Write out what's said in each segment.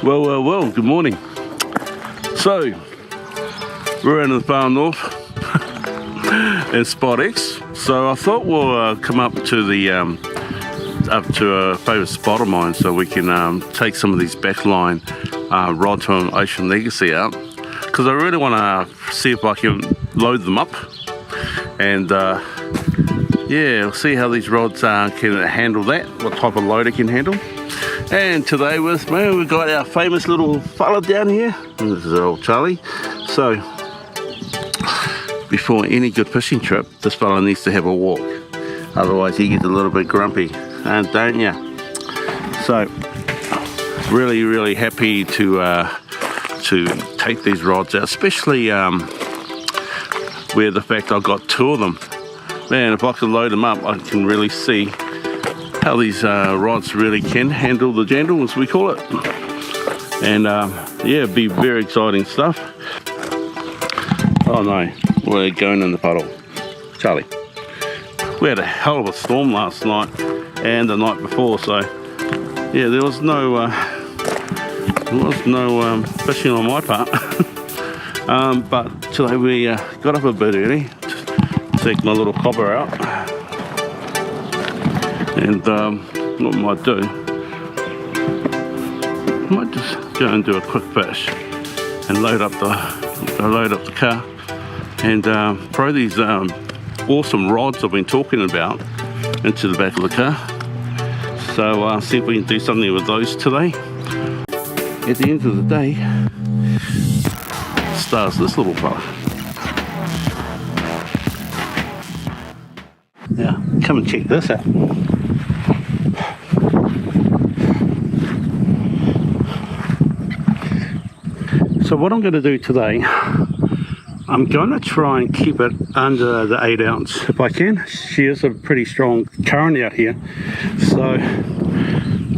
Well, good morning. So, we're in the far north in Spot X. So I thought we'll come up to the up to a favourite spot of mine so we can take some of these backline rods from Ocean Legacy out, because I really want to see if I can load them up and yeah, we'll see how these rods can handle that, what type of load it can handle. And today with me we've got our famous little fella down here. This is old Charlie. So before any good fishing trip, this fella needs to have a walk, otherwise he gets a little bit grumpy, don't ya? So really happy to take these rods out, especially where the fact I've got two of them. Man, if I can load them up, I can really see how these rods really can handle the jandle, as we call it. And yeah, it'd be very exciting stuff. Oh no, we're going in the puddle. Charlie, we had a hell of a storm last night and the night before, so yeah, there was no fishing on my part. But today we got up a bit early to take my little cobber out. And what I might do, I might just go and do a quick fish and load up the car and throw these awesome rods I've been talking about into the back of the car. So see if we can do something with those today. At the end of the day, stars this little fella. Now, come and check this out. So what I'm going to do today, I'm going to try and keep it under the 8 ounce if I can. She is a pretty strong current out here, so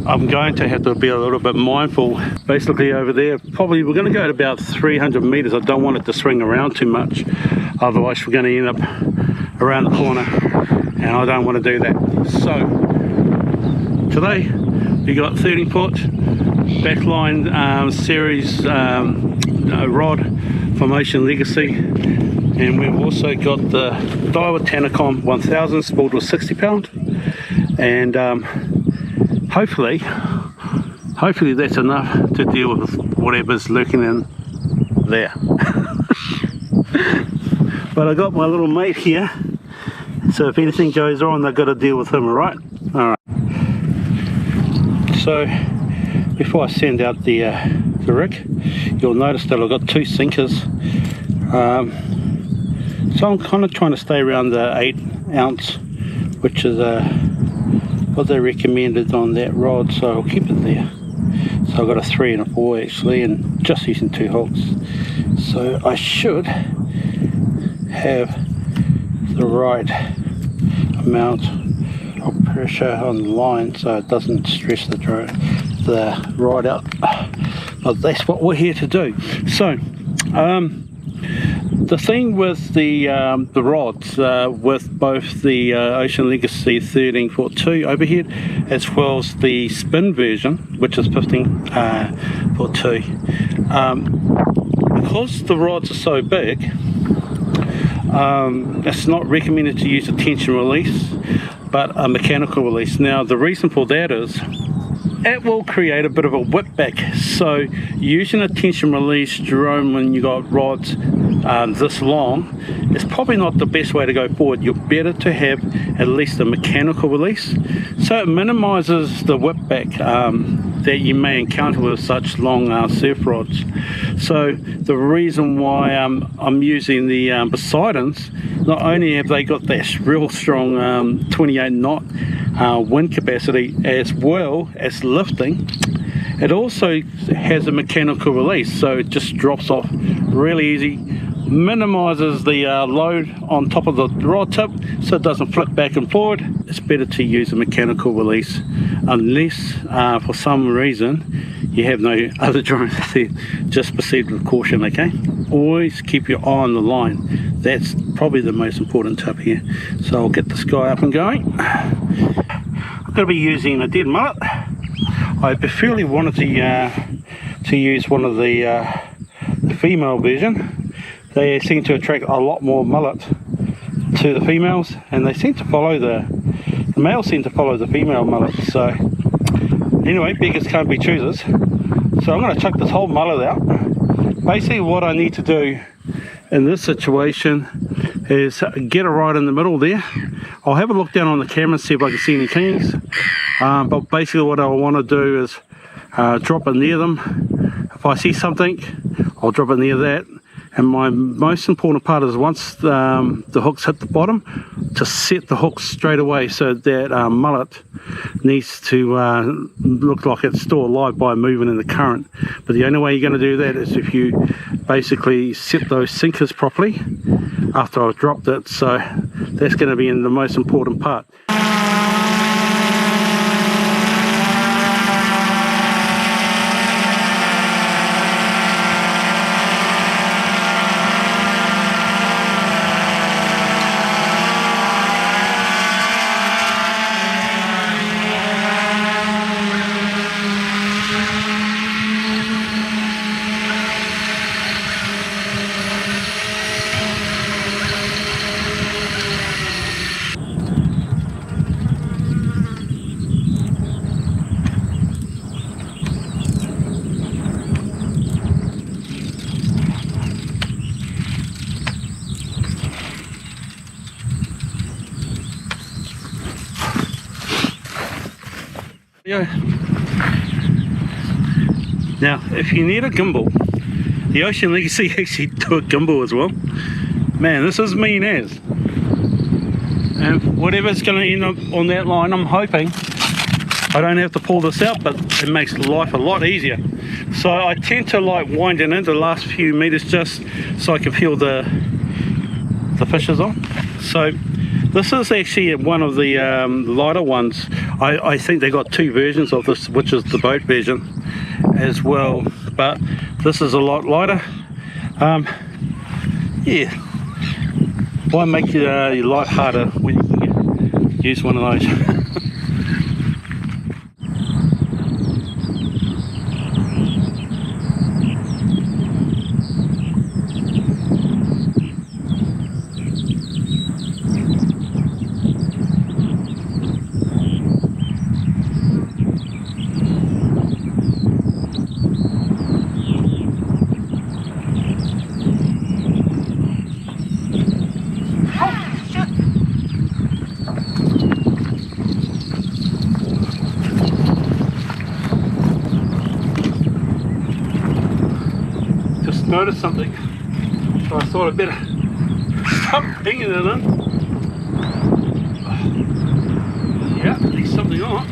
I'm going to have to be a little bit mindful. Basically over there, probably we're going to go at about 300 meters. I don't want it to swing around too much, otherwise we're going to end up around the corner, and I don't want to do that. So today we got 13-foot backline series rod from Ocean Legacy, and we've also got the Daiwa Tanacom 1000 spooled with 60 pound, and hopefully that's enough to deal with whatever's lurking in there. But I got my little mate here, so if anything goes wrong, I've got to deal with him. Alright. So before I send out the rig, you'll notice that I've got two sinkers. So I'm kind of trying to stay around the 8 ounce, which is what they recommended on that rod, so I'll keep it there. So I've got a 3 and a 4 actually, and just using 2 hooks. So I should have the right amount of pressure on the line so it doesn't stress the rod out. But that's what we're here to do. So the thing with the rods, with both the Ocean Legacy 13-foot 2 overhead, as well as the spin version, which is 15-foot 2, because the rods are so big, it's not recommended to use a tension release, but a mechanical release. Now the reason for that is it will create a bit of a whip back, so using a tension release drone when you got rods this long is probably not the best way to go forward. You're better to have at least a mechanical release, so it minimizes the whip back that you may encounter with such long surf rods. So the reason why I'm using the Poseidons, not only have they got that real strong 28 knot wind capacity as well as lifting, it also has a mechanical release, so it just drops off really easy, minimizes the load on top of the rod tip so it doesn't flip back and forward. It's better to use a mechanical release unless for some reason you have no other drones. Just proceed with caution, okay? Always keep your eye on the line. That's probably the most important tip here. So I'll get this guy up and going. I'm going to be using a dead mullet. I preferably wanted to to use one of the female version. They seem to attract a lot more mullet to the females, and they seem to follow the males seem to follow the female mullet. So anyway, beggars can't be choosers. So I'm going to chuck this whole mullet out. Basically what I need to do in this situation is get it right in the middle there. I'll have a look down on the camera and see if I can see any kings, but basically what I want to do is drop it near them. If I see something, I'll drop it near that. And my most important part is once the hooks hit the bottom, to set the hooks straight away, so that mullet needs to look like it's still alive by moving in the current. But the only way you're going to do that is if you basically set those sinkers properly after I've dropped it. So that's going to be in the most important part. Yeah. Now, if you need a gimbal, the Ocean Legacy actually do a gimbal as well. Man, this is mean as. And whatever's going to end up on that line, I'm hoping I don't have to pull this out, but it makes life a lot easier. So I tend to like wind it into the last few meters just so I can feel the fishes on. So this is actually one of the lighter ones. I think they got two versions of this, which is the boat version as well, but this is a lot lighter. Yeah, why make your life harder when you can use one of those? Noticed something, so I thought I'd better stop bringing it in. Yeah, at least something on it.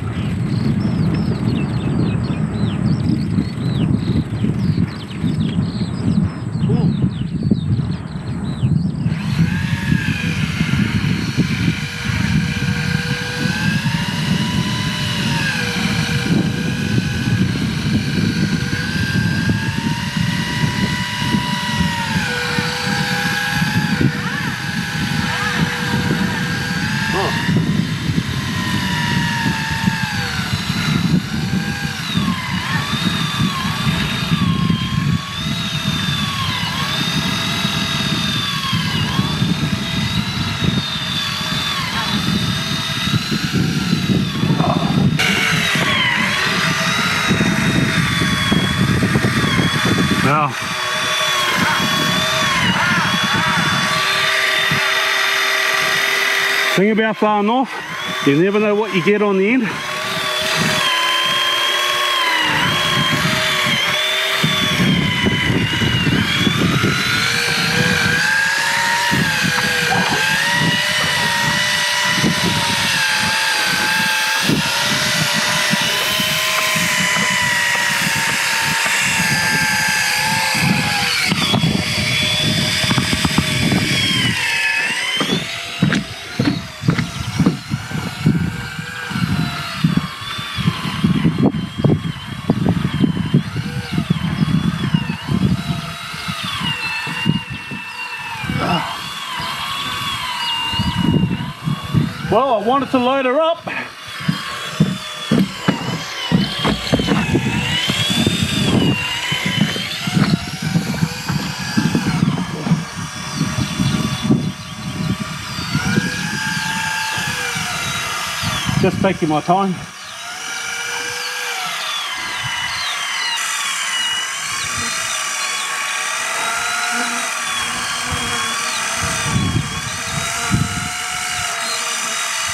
Well, thing about far north, you never know what you get on the end. Well, I wanted to load her up. Just taking my time.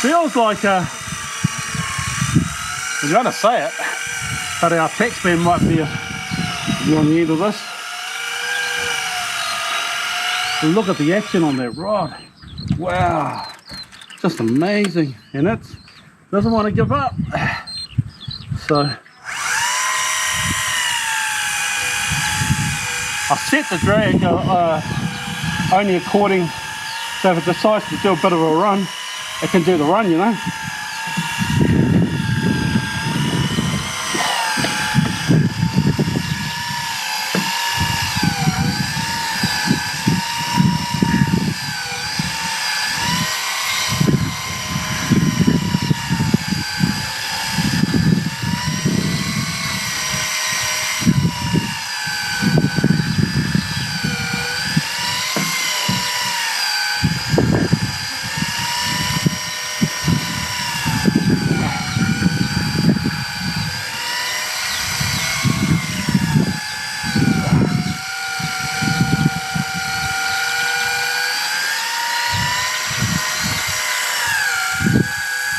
Feels like I'm going to say it, but our taxman might be on the end of this. Look at the action on that rod. Wow, just amazing, and it doesn't want to give up. So I set the drag only according, so if it decides to do a bit of a run, it can do the run, you know.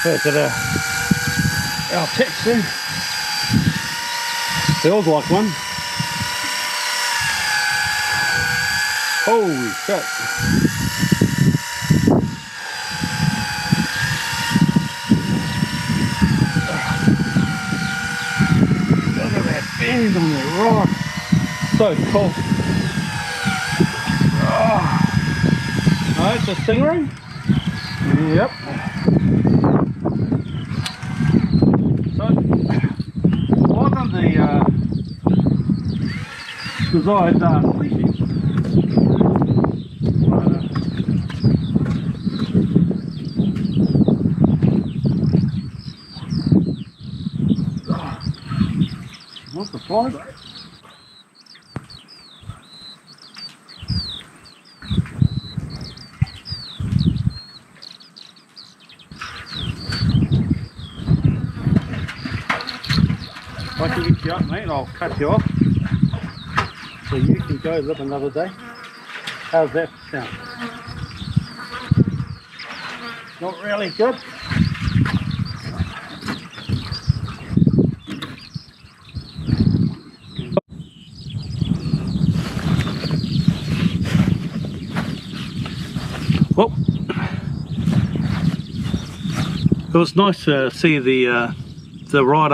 Back at our taxi. Feels like one. Holy shit. Look at that bend on that rod. So cool. Oh, it's a stingray? Yep. Wasn't the desired species. What's the fly though? If I can get you up, mate, I'll cut you off so you can go live another day. How's that sound? Not really good. Well, it was nice to see the rod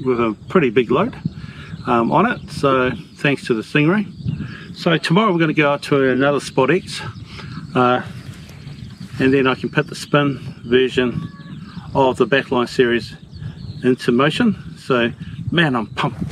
with a pretty big load on it, so thanks to the stingray. So tomorrow we're going to go out to another Spot X, and then I can put the spin version of the backline series into motion. So man, I'm pumped.